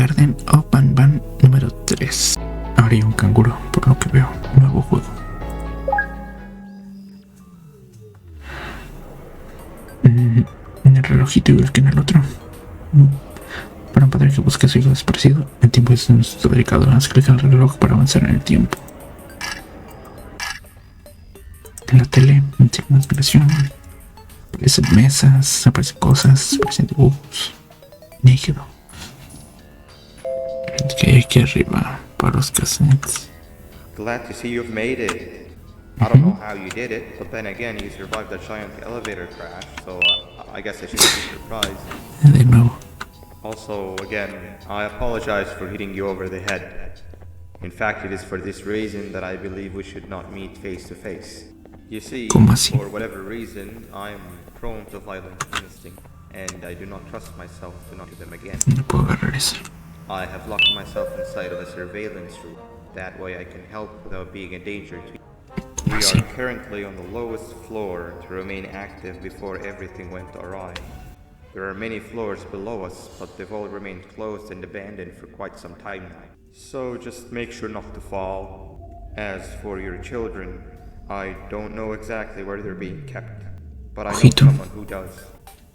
Garten of Banban número 3. Ahora hay un canguro, por lo que veo. Nuevo juego. En el relojito igual que en el otro. Para un padre que busca a su hijo desaparecido, el tiempo es un asunto delicado. Haz clic al reloj para avanzar en el tiempo. En la tele, en signo de inspiración, aparecen mesas, aparecen cosas, aparecen dibujos. Nígido. Que hay aquí arriba para los cassettes. Glad to see you've made it. I don't know how you did it, but then again, you survived a giant elevator crash, so I guess I shouldn't be surprised. De nuevo. Also, again, I apologize for hitting you over the head. In fact, it is for this reason that I believe we should not meet face to face. You see, for whatever reason, I am prone to violent instinct, and I do not trust myself to not do them again. No puedo agarrar eso. I have locked myself inside of a surveillance room. That way I can help without being a danger to you. We are currently on the lowest floor to remain active before everything went awry. There are many floors below us, but they've all remained closed and abandoned for quite some time now. So just make sure not to fall. As for your children, I don't know exactly where they're being kept, but I know someone who does.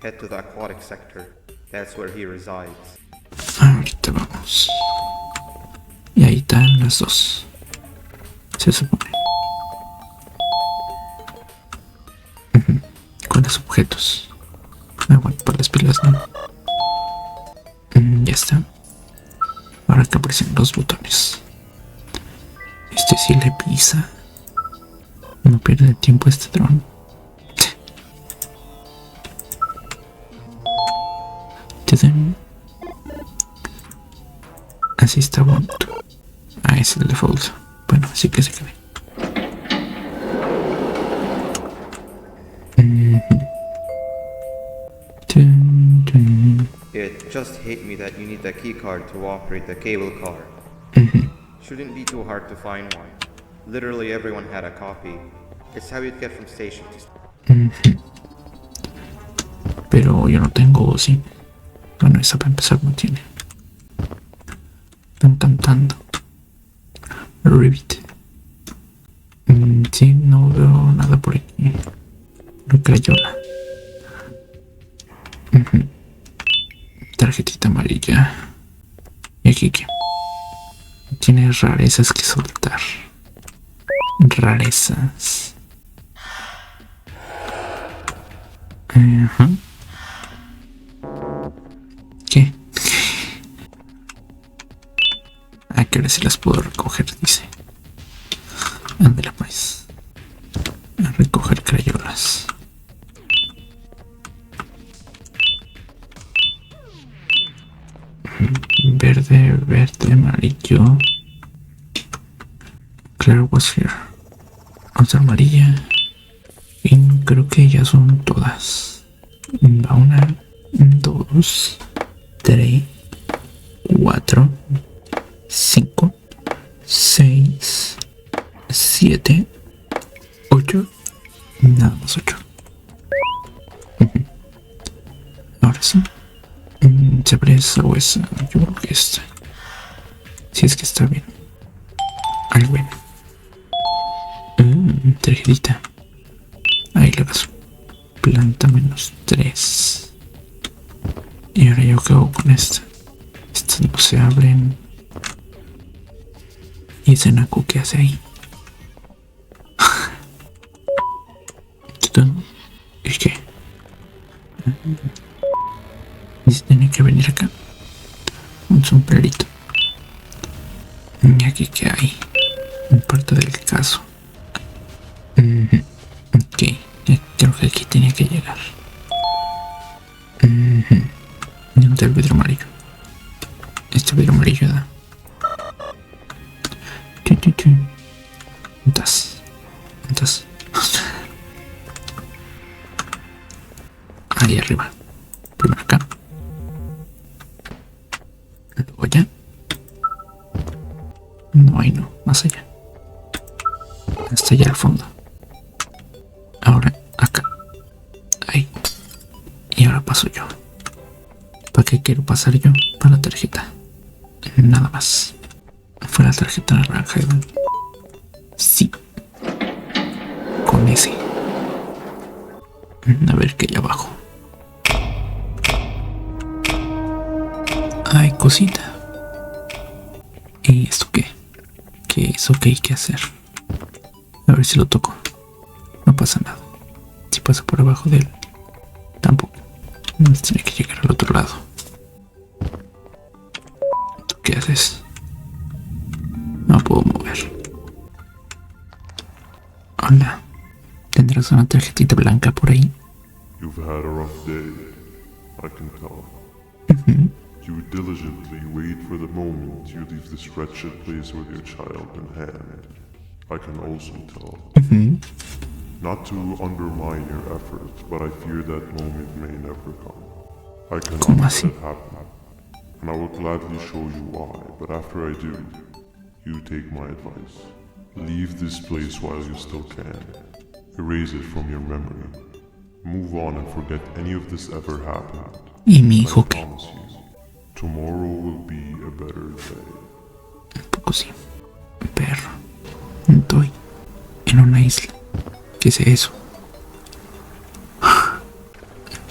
Head to the aquatic sector. That's where he resides. Ahorita vamos. Y ahí están las dos. Se supone. ¿Cuáles objetos? Bueno, para las pilas, ¿no? Ya está. Ahora que aparecen los botones. Este sí le pisa. No pierde tiempo este dron. Así está bonito. Ah, es el default. Bueno, así que se quede. It just hit me that you need a keycard to operate the cable car. Shouldn't be too hard to find one. Literally everyone had a copy. It's how you'd get from station to station. Pero yo no tengo, sí. Bueno, esa para empezar no tiene. Están cantando. Ribbit. Sí, no veo nada por aquí. No crayola. Tarjetita amarilla. Y aquí que tiene rarezas que soltar. Rarezas. ¿Qué? Ah, que ahora sí las puedo recoger, dice. Ándale pues. A recoger crayolas. Verde, verde, amarillo. Claire was here. Otra amarilla. Y creo que ya son todas. Va 1, 2, 3, 4, 5, 6, 7, 8. Nada más 8. Ahora sí. ¿Se abre esa o esa? Yo creo que esta. Si es que está bien. Ay, bueno. Tarjetita. Ahí le paso. Planta -3. Y ahora yo qué hago con esta. Estas no se abren. Y ese naco que hace ahí. ¿Y qué? Y se tiene que venir acá. Un sombrerito. Y aquí que hay. En parte del caso. Ok. Creo que aquí tenía que llegar. ¿Dónde el vidrio amarillo? Este vidrio amarillo da. ¿Dónde? Ahí arriba. Primero acá. Luego allá. No, ahí no. Más allá. Hasta allá al fondo. Ahora acá. Ahí. Y ahora paso yo. ¿Para qué quiero pasar yo? Para la tarjeta. nada más. Fue la tarjeta naranja. Sí. Con ese. A ver qué hay abajo. Ay, cosita. ¿Y esto qué? ¿Qué es? Ok, ¿qué hacer? A ver si lo toco. No pasa nada. Si pasa por abajo de él, tampoco. Tiene que llegar al otro lado. ¿Tú qué haces? No puedo mover. Hola. ¿Tendrás una tarjetita blanca por ahí? You've had a rough day, I can tell. You diligently wait for the moment you leave this wretched place with your child in hand. I can also tell. Not to undermine your effort, but I fear that moment may never come. I cannot ¿Cómo let así? it happen, and I will gladly show you why, but after I do, you take my advice. Leave this place while you still can. Erase it from your memory. Move on and forget any of this ever happened. ¿Y mi I hijo qué? promise you, tomorrow will be a better day. Un poco sí. Perro. Estoy en una isla. ¿Qué es eso?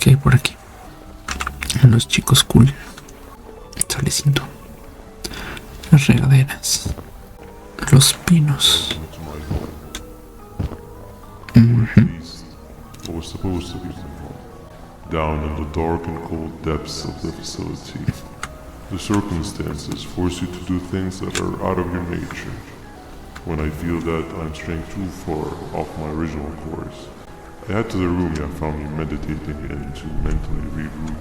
¿Qué hay por aquí? Los chicos cool. El solecito. Las regaderas. Los pinos. Into my home. Or at least, what was supposed to be my home. Down in the dark and cold depths of the facility. The circumstances force you to do things that are out of your nature. When I feel that I'm straying too far off my original course, I head to the room you found me meditating in to mentally regroup.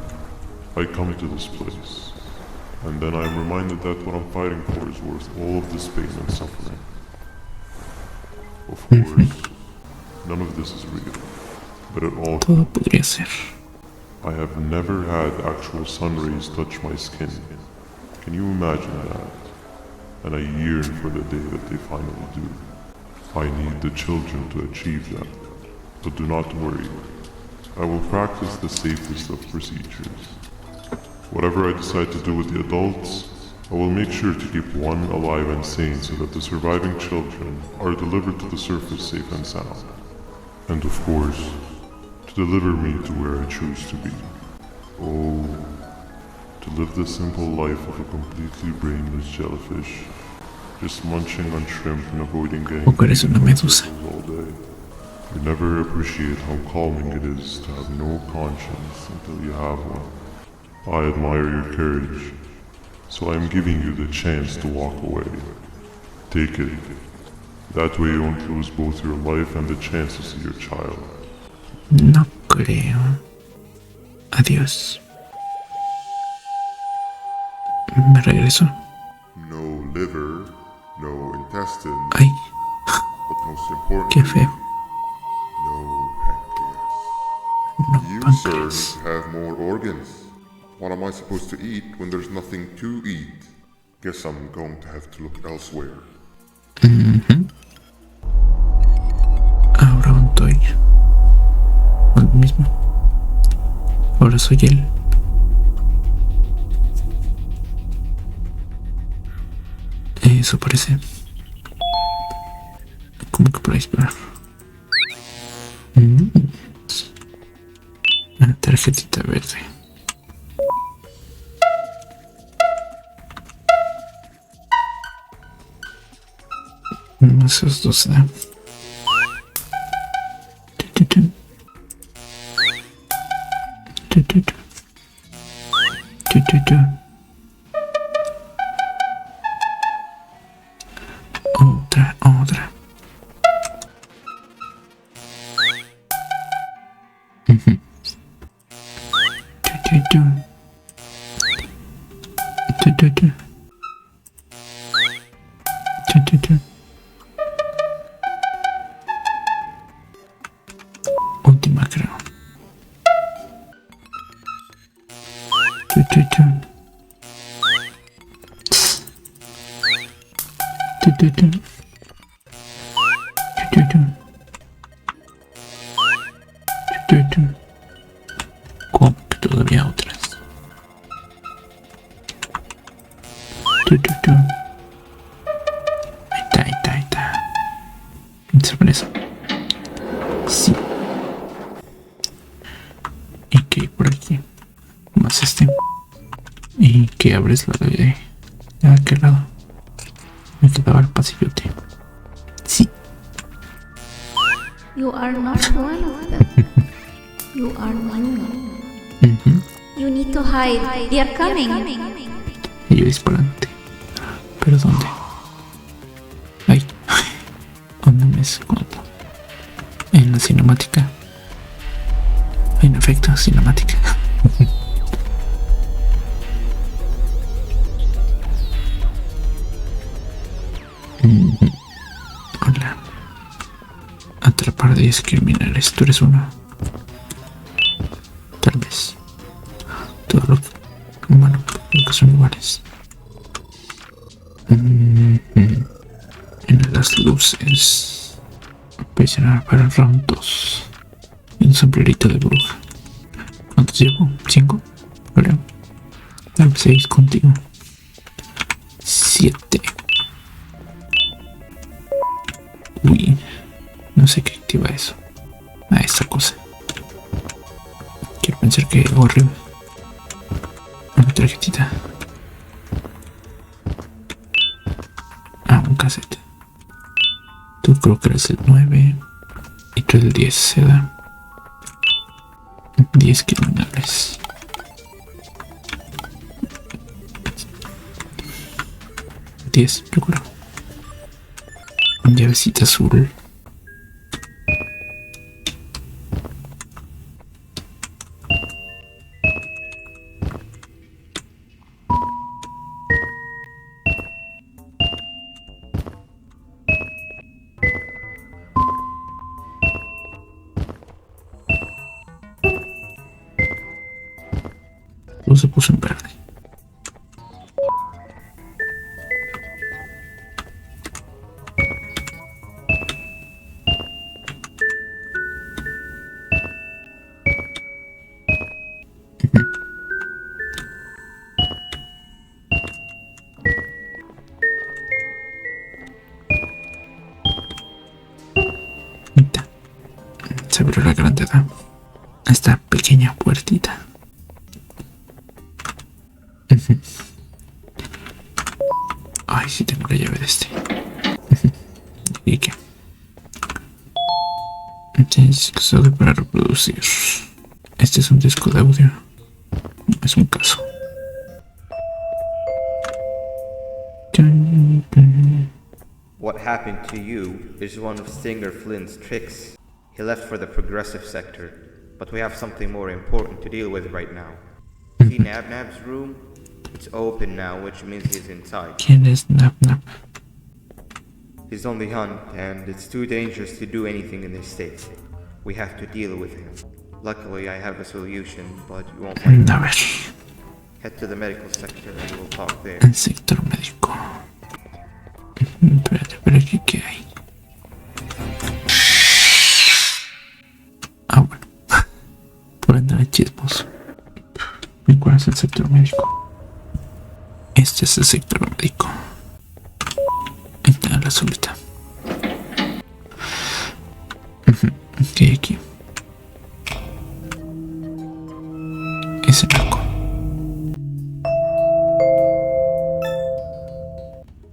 I come to this place, and then I am reminded that what I'm fighting for is worth all of this pain and suffering. Of course, none of this is real, but it all Todo podría ser. I have never had actual sun rays touch my skin. Can you imagine that? And I yearn for the day that they finally do. I need the children to achieve that. But do not worry. I will practice the safest of procedures. Whatever I decide to do with the adults, I will make sure to keep one alive and sane so that the surviving children are delivered to the surface safe and sound. And of course, to deliver me to where I choose to be. Oh, to live the simple life of a completely brainless jellyfish, just munching on shrimp and avoiding getting Poco eres una eaten by medusa. turtles all day. You never appreciate how calming it is to have no conscience until you have one. I admire your courage, so I am giving you the chance to walk away. Take it. That way you won't lose both your life and the chance to see your child. No creo. Adiós. Me regreso. No liver, no intestine, Ay, but most importantly, qué feo. no pancreas. No You, sir, need páncreas. to have more organs. What am I supposed to eat when there's nothing to eat? Guess I'm going to have to look elsewhere. Ahora estoy. Lo mismo. Ahora soy él. Eso parece. ¿Cómo que por ahí esperar? Una tarjetita verde. Esos dos. Otra. Última, creo. ¿Cómo que todavía otras? Tu. Ahí está. Sorpresa. Sí. ¿Y qué hay por aquí? Más ¿Y qué abres la de aquel lado? Me quedaba el pasillote. Sí. You are not one of them. You are new. You need to hide. They are coming. Y yo disparante. ¿Pero dónde? Ay. ¿Dónde me escondo? En la cinemática. En efecto, cinemática. Hola. Atrapar a 10 criminales. ¿Tú eres uno? Tal vez. Todo lo que... Bueno, lo que son iguales. En las luces. Presionar para el round 2. Y un sombrerito de bruja. ¿Cuántos llevo? 5, creo. Tal vez 6 contigo. 7. Uy, no sé qué activa eso. Esta cosa. Quiero pensar que es horrible. Una tarjetita. Un cassette. Tú creo que eres el 9 y tú el 10, se da. 10 criminales. Yo creo. Llavecita azul. Todo se puso en verde. Se abrió la gran edad. Esta pequeña puertita. Ay, sí tengo la llave de este. ¿Y qué? Tienes que usarlo para reproducir. Este es un disco de audio. No es un caso. What happened to you is one of Stinger Flynn's tricks. He left for the progressive sector, but we have something more important to deal with right now. See Nabnab's room? It's open now, which means he's inside. ¿Quién es Nabnab? He's on the hunt, and it's too dangerous to do anything in this state. We have to deal with him. Luckily, I have a solution, but you won't like it. A ver. Head to the medical sector and we'll talk there. El sector médico. Espérate, aquí qué hay. Bueno. Por andar de chismos. ¿Y cuál es el sector médico? Este es el sector médico. Ahí está la azulita. ¿Qué hay aquí? Ese narco.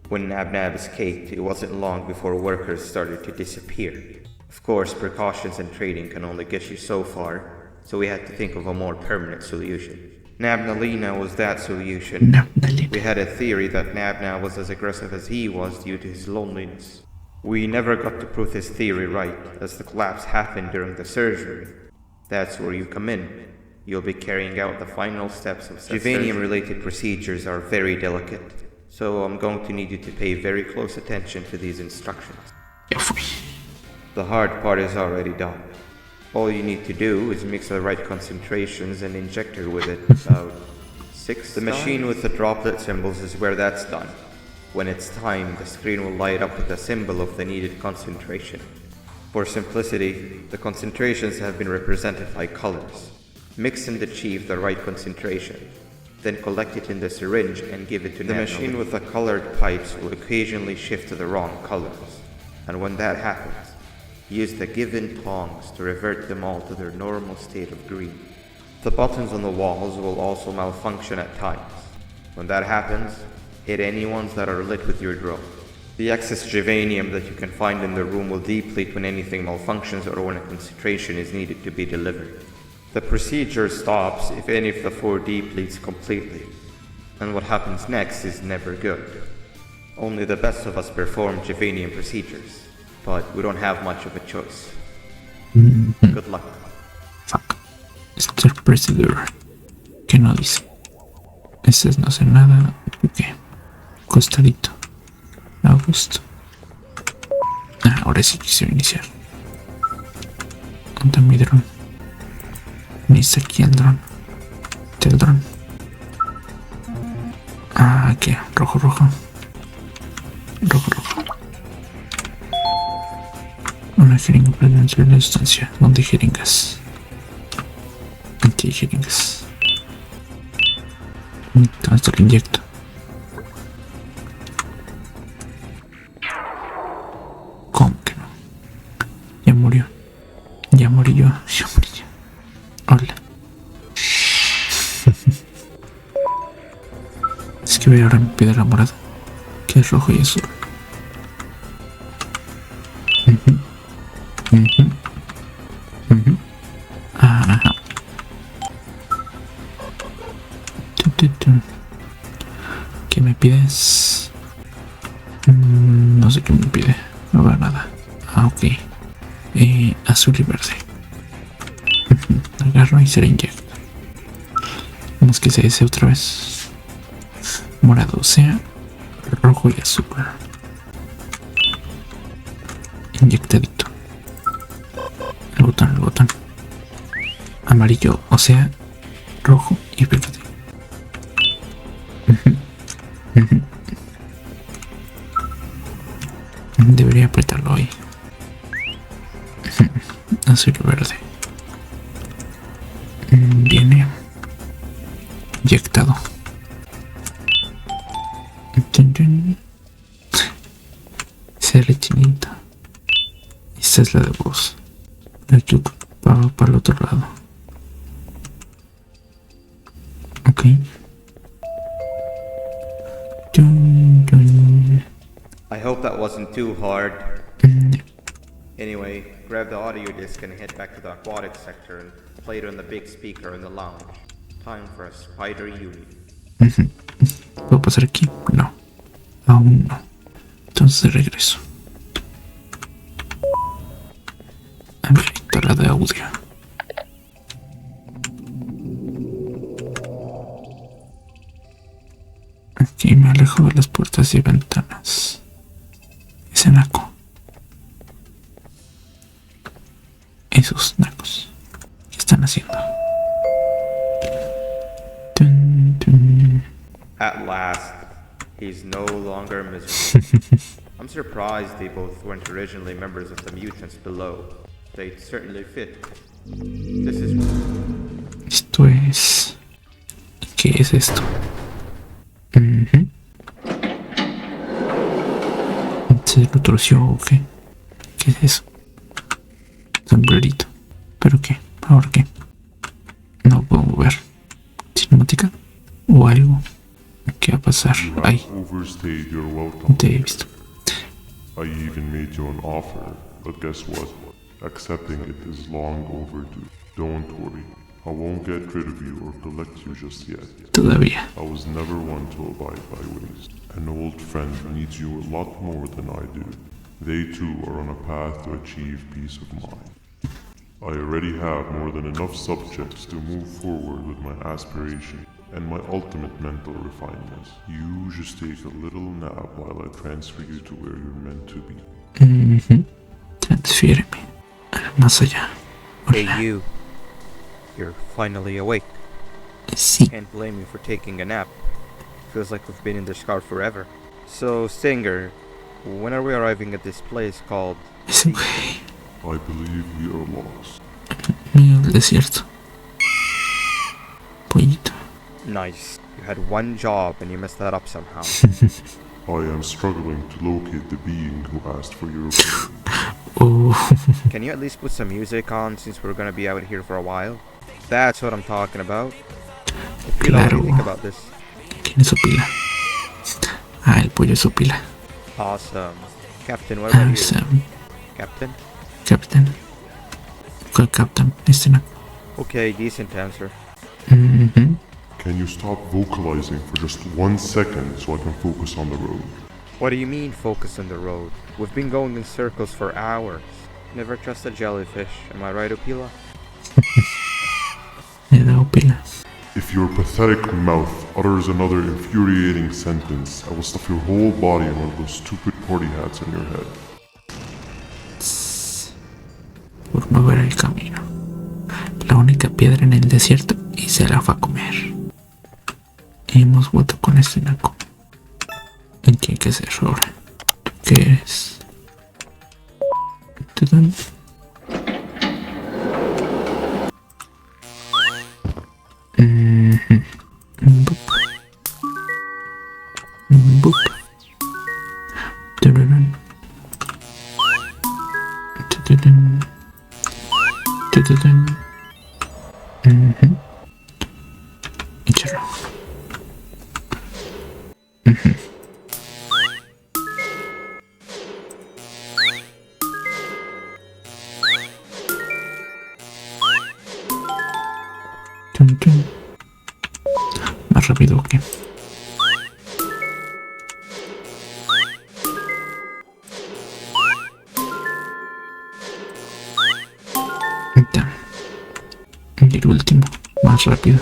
When Nabnab escaped, it wasn't long before workers started to disappear. Of course, precautions and trading can only get you so far, so we had to think of a more permanent solution. Nabnalina was that solution. We had a theory that Nabna was as aggressive as he was due to his loneliness. We never got to prove this theory right, as the collapse happened during the surgery. That's where you come in. You'll be carrying out the final steps of Juvanium-related procedures are very delicate, so I'm going to need you to pay very close attention to these instructions. The hard part is already done. All you need to do is mix the right concentrations and inject her with it about 6 The machine with the droplet symbols is where that's done. When it's time, the screen will light up with a symbol of the needed concentration. For simplicity, the concentrations have been represented by colors. Mix and achieve the right concentration. Then collect it in the syringe and give it to the machine with the colored pipes will occasionally shift to the wrong colors. And when that happens, use the given tongs to revert them all to their normal state of green. The buttons on the walls will also malfunction at times. When that happens, hit any ones that are lit with your drone. The excess germanium that you can find in the room will deplete when anything malfunctions or when a concentration is needed to be delivered. The procedure stops if any of the 4 depletes completely, and what happens next is never good. Only the best of us perform germanium procedures, but we don't have much of a choice. Good luck. Fuck. Mr. President. ¿Qué no dice? Ese es no hacer nada. ¿Qué? Costadito. A gusto. Ahora sí quisiera iniciar. ¿Dónde está mi dron? Ni está aquí el dron. El dron. Aquí. Rojo, rojo. Rojo, rojo. Una jeringa para dentro de la sustancia. ¿Dónde hay jeringas? Aquí hay jeringas. Esto lo inyecto. ¿Cómo que no? Ya murió. Ya morí yo. Ya morí yo. Hola. Es que veo ahora mi piedra morada, que es rojo y azul. Ajá. ¿Qué me pides? No sé qué me pide. No veo nada. Ok. Azul y verde. Agarro y se le inyecta. Vamos que sea ese otra vez. Morado, o sea, rojo y azul. Inyectadito. El botón. Amarillo, o sea, rojo y verde. Debería apretarlo ahí. Azul y verde. Viene inyectado. Esa es la chinita. Esta es la de voz. La yuca para el otro lado. Ok. I hope that wasn't too hard. Anyway, grab the audio disc and head back to the aquatic sector and play it on the big speaker in the lounge. Time for a spider union. ¿Puedo pasar aquí? No. Aún no. Entonces de regreso. Habilita la de audio. Aquí me alejo de las puertas y ventanas. Ese naco. Esos nacos. ¿Qué están haciendo? At last, he's no longer miserable. I'm surprised they both weren't originally members of the mutants below. They'd certainly fit. This is... Esto es... ¿Qué es esto? ¿Se lo torció o qué? ¿Qué es eso? Sombrerito. ¿Pero qué? ¿Ahora qué? No puedo mover. ¿Cinemática? ¿O algo? ¿Qué va a pasar? Ay. No te he visto. I even made you an offer, but guess what? Accepting it is long overdue. Don't worry, I won't get rid of you or collect you just yet. Todavía. I was never one to abide by ways. An old friend needs you a lot more than I do. They too are on a path to achieve peace of mind. I already have more than enough subjects to move forward with my aspiration and my ultimate mental refinement. You just take a little nap while I transfer you to where you're meant to be. Transfiéreme al más allá. Hey you. You're finally awake. Sí. Can't blame you for taking a nap. Feels like we've been in this car forever. So, Stinger, when are we arriving at this place called... Ese güey. I believe we are lost. Mío el desierto. Pollito. Nice. You had one job and you messed that up somehow. I am struggling to locate the being who asked for your opinion. Oh, Can you at least put some music on since we're gonna be out here for a while? That's what I'm talking about. Pila, what do you think about this? ¿quién es su pila? Ah, el pollo es su pila. Awesome. Captain, what about you? Awesome. Captain? Captain. ¿Cuál Captain? Este no. Okay, decent answer. Can you stop vocalizing for just 1 second so I can focus on the road? What do you mean focus on the road? We've been going in circles for hours. Never trust a jellyfish, am I right, Opila? Le he dado pila. If your pathetic mouth utters another infuriating sentence, I will stuff your whole body in one of those stupid party hats on your head. Por mover el camino. La única piedra en el desierto y se la fue a comer. Y hemos vuelto con este naco. ¿En qué hay que hacer ahora? ¿Tú qué eres? ¿Tudun? Bup. Bup. Tudun. Tudun. Tudun. Échalo. Tun, tun. Más rápido que. Y el último, más rápido.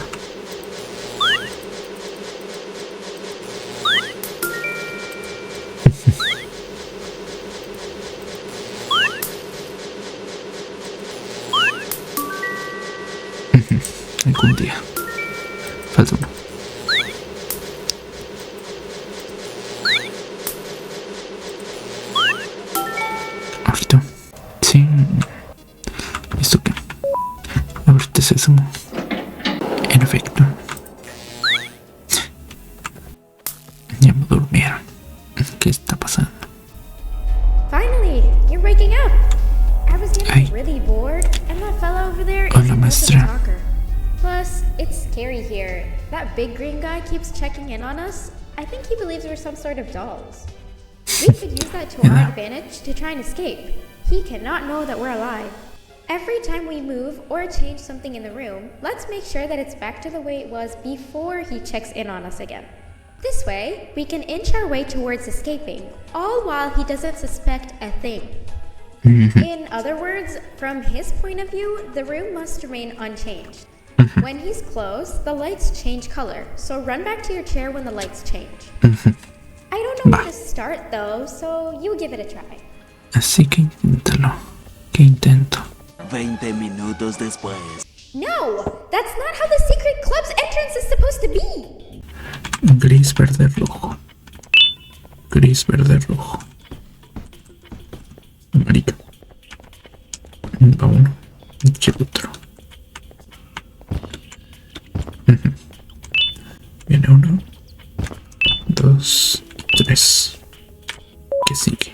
Algún día. Falta uno. Ahorita. Sí. ¿Esto qué? Abriste sésamo. En efecto. Ya me durmieron. ¿Qué está pasando? Finally, you're waking up. I was Ay. getting really bored, and that fellow over there Hola, isn't much of a maestra. talker. Plus, it's scary here. That big green guy keeps checking in on us. I think he believes we're some sort of dolls. We could use that to our advantage to try and escape. He cannot know that we're alive. Every time we move or change something in the room, let's make sure that it's back to the way it was before he checks in on us again. This way, we can inch our way towards escaping, all while he doesn't suspect a thing. In other words, from his point of view, the room must remain unchanged. When he's close, the lights change color, so run back to your chair when the lights change. I don't know where to start though, so you give it a try. Así que inténtalo. ¿Qué intento? 20 minutos después. No! That's not how the secret club's entrance is supposed to be! Gris, verde, rojo. Gris, verde, rojo. Amarillo. Va uno. Y el otro. Viene uno. 2, 3. ¿Qué sigue?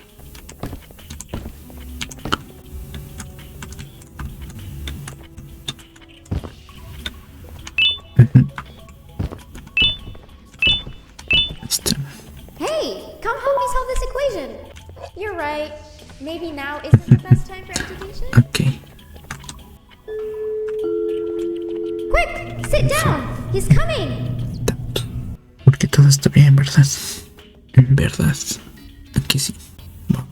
Este. Hey, come help me solve this equation! You're right. Maybe now isn't the best time for education? Ok. Quick, sit down! He's coming! Porque todo está bien, ¿verdad? En verdad. Aquí sí. Va.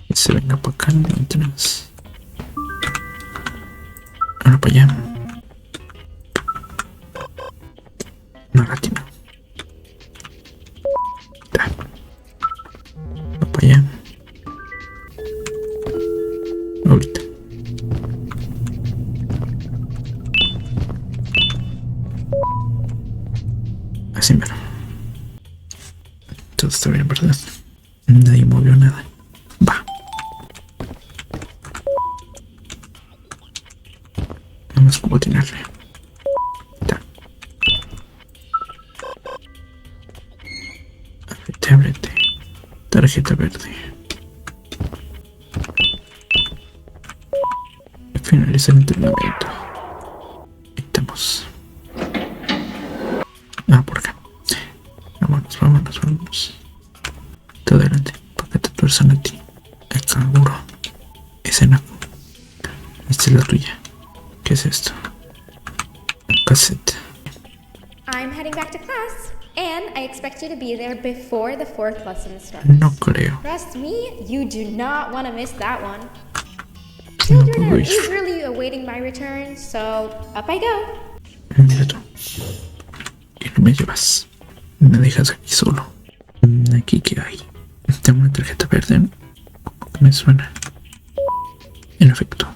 Que se venga para acá mientras. Ahora para allá. No latino. Va para allá. Ahorita. Así mero. Todo está bien, ¿verdad? Nadie movió nada. Va. Nada más atinarle. Ta. Ábrete. Tarjeta verde. Finaliza el entrenamiento. Estamos. Por acá. Vámonos. Todo adelante. ¿Para qué te tuerzan a ti? El canguro. Ese no. Esta es la tuya. ¿Qué es esto? Un cassette. I'm heading back to class, and I expect you to be there before the 4th lesson starts. No creo. Trust me, you do not want to miss that one. No Children puedo are ir. eagerly awaiting my return, so up I go. Mira tú. Y no me llevas. Me dejas aquí solo. ¿Aquí qué hay? Tengo una tarjeta verde. Me suena. En efecto.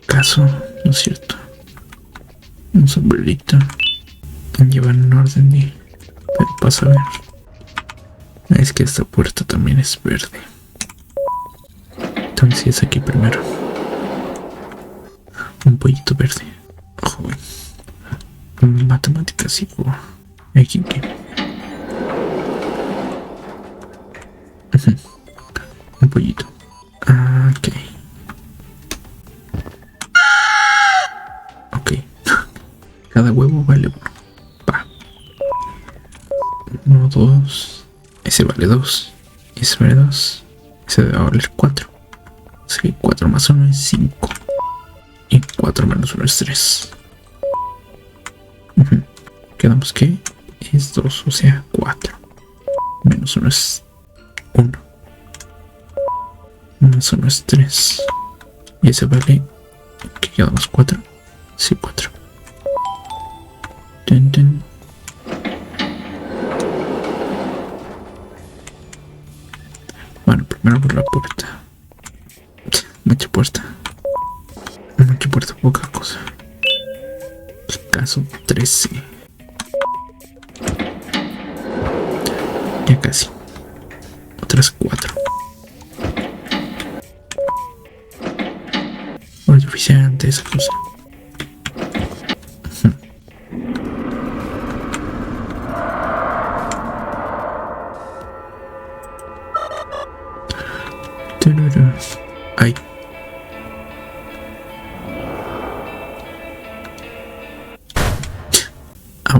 ¿Acaso? No es cierto. Un sombrerito. Llevan un orden de... Pero pasa a ver. Es que esta puerta también es verde. Entonces es aquí primero. Un pollito verde. Joven. Matemáticas, hijo. Aquí qué. Un pollito. Ok. Ok. Cada huevo vale uno. Va. 1, 2. Ese vale 2. Ese vale 2. Ese debe valer 4. Así que 4 más 1 es 5. Y 4 menos 1 es 3. Quedamos que es 2, o sea 4. Menos 1 es 1. Más 1 es 3. Y ese vale... ¿Qué quedamos? 4. Sí, 4. Ten. Bueno, primero por la puerta. Mucha puerta. Mucha puerta, poca cosa. Caso 13. Ya casi. Otras 4. No es suficiente esa cosa. Ay.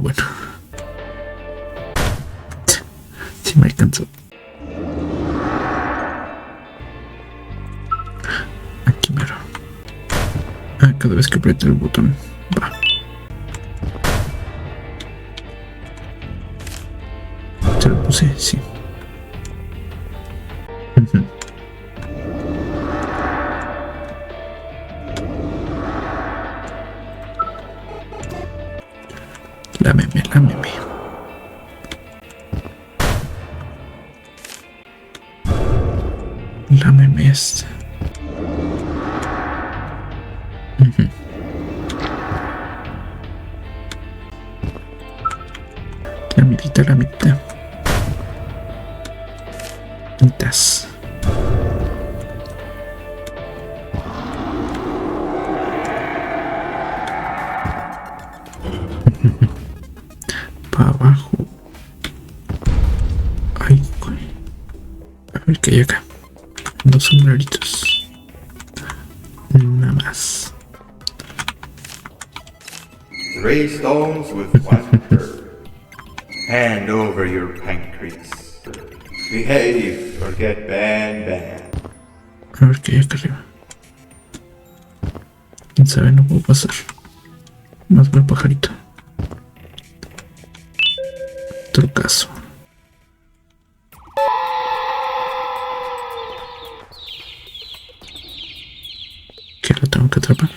Bueno. Sí me alcanzó. Aquí mero. Cada vez que aprieto el botón va. ¿Se lo puse? Sí. Lámeme. Lámeme esta. La mitad. Mitad. Para abajo. Ay, güey. A ver qué hay acá. 2 sombreritos. Nada más. 3 stones with 1 bird. Hand over your pancreas. Behave or get Banban. A ver qué hay acá arriba. Quién sabe, no puedo pasar. Más buen pajarito. Otro caso. ¿Qué lo tengo que atrapar?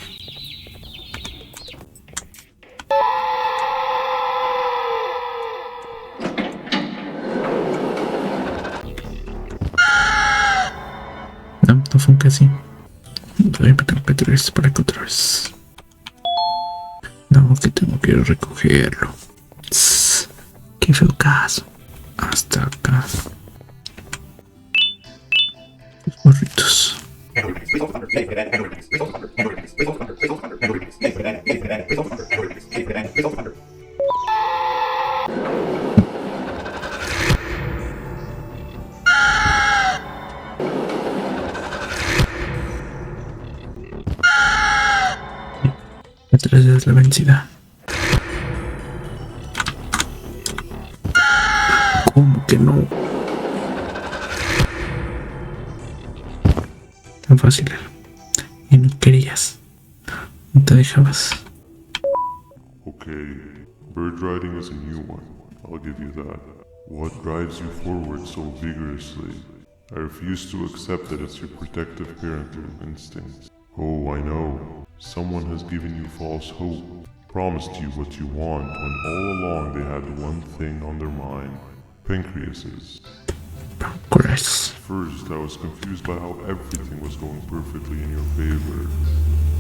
No fue un casi. Todavía me tengo que traer esto para que otra vez. No, que tengo que ir a recogerlo. Qué feo caso. Hasta acá. Los morritos. Detrás es la vencida. ¿Cómo que no? Tan fácil era. Y no querías. No te dejabas. Okay, bird riding is a new one. I'll give you that. What drives you forward so vigorously? I refuse to accept that it's your protective parental instincts. Oh, I know. Someone has given you false hope. Promised you what you want when all along they had one thing on their mind. Pancreases. Pancreas. First, I was confused by how everything was going perfectly in your favor,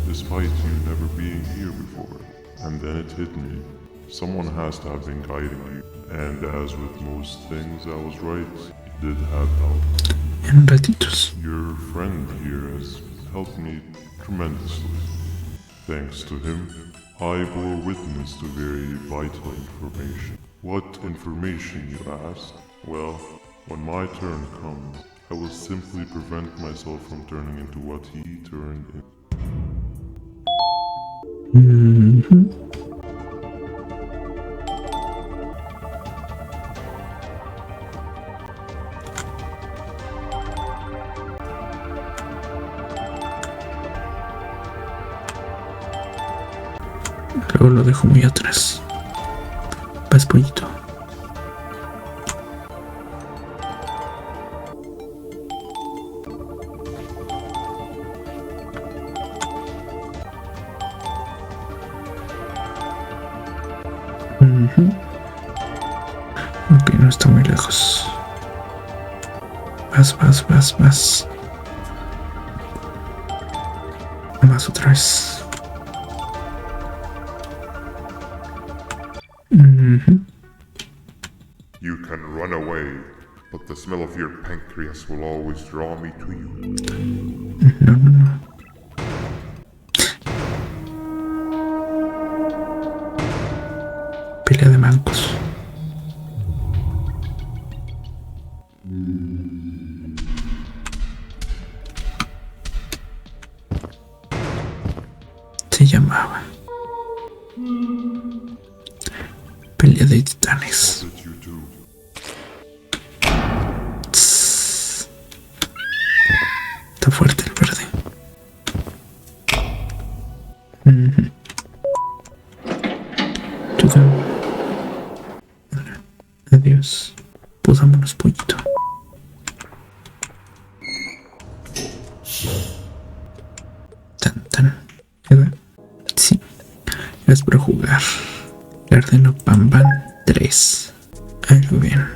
despite you never being here before. And then it hit me. Someone has to have been guiding you. And as with most things, I was right. You did have help. En ratitos. Your friend here has helped me tremendously. Thanks to him, I bore witness to very vital information. What information, you ask? Well, when my turn comes, I will simply prevent myself from turning into what he turned into. Luego lo dejo muy atrás. Vas, pollito. Ok, no está muy lejos. Vas. Vas otra vez. You can run away, but the smell of your pancreas will always draw me to you. No. Pelea de mancos. Se llamaba Pelea de Titanes. Está fuerte el verde. Adiós. Posámonos, pollito. Tan. ¿Verdad? Sí. Gracias por jugar. Garten of Banban 3. Algo bien.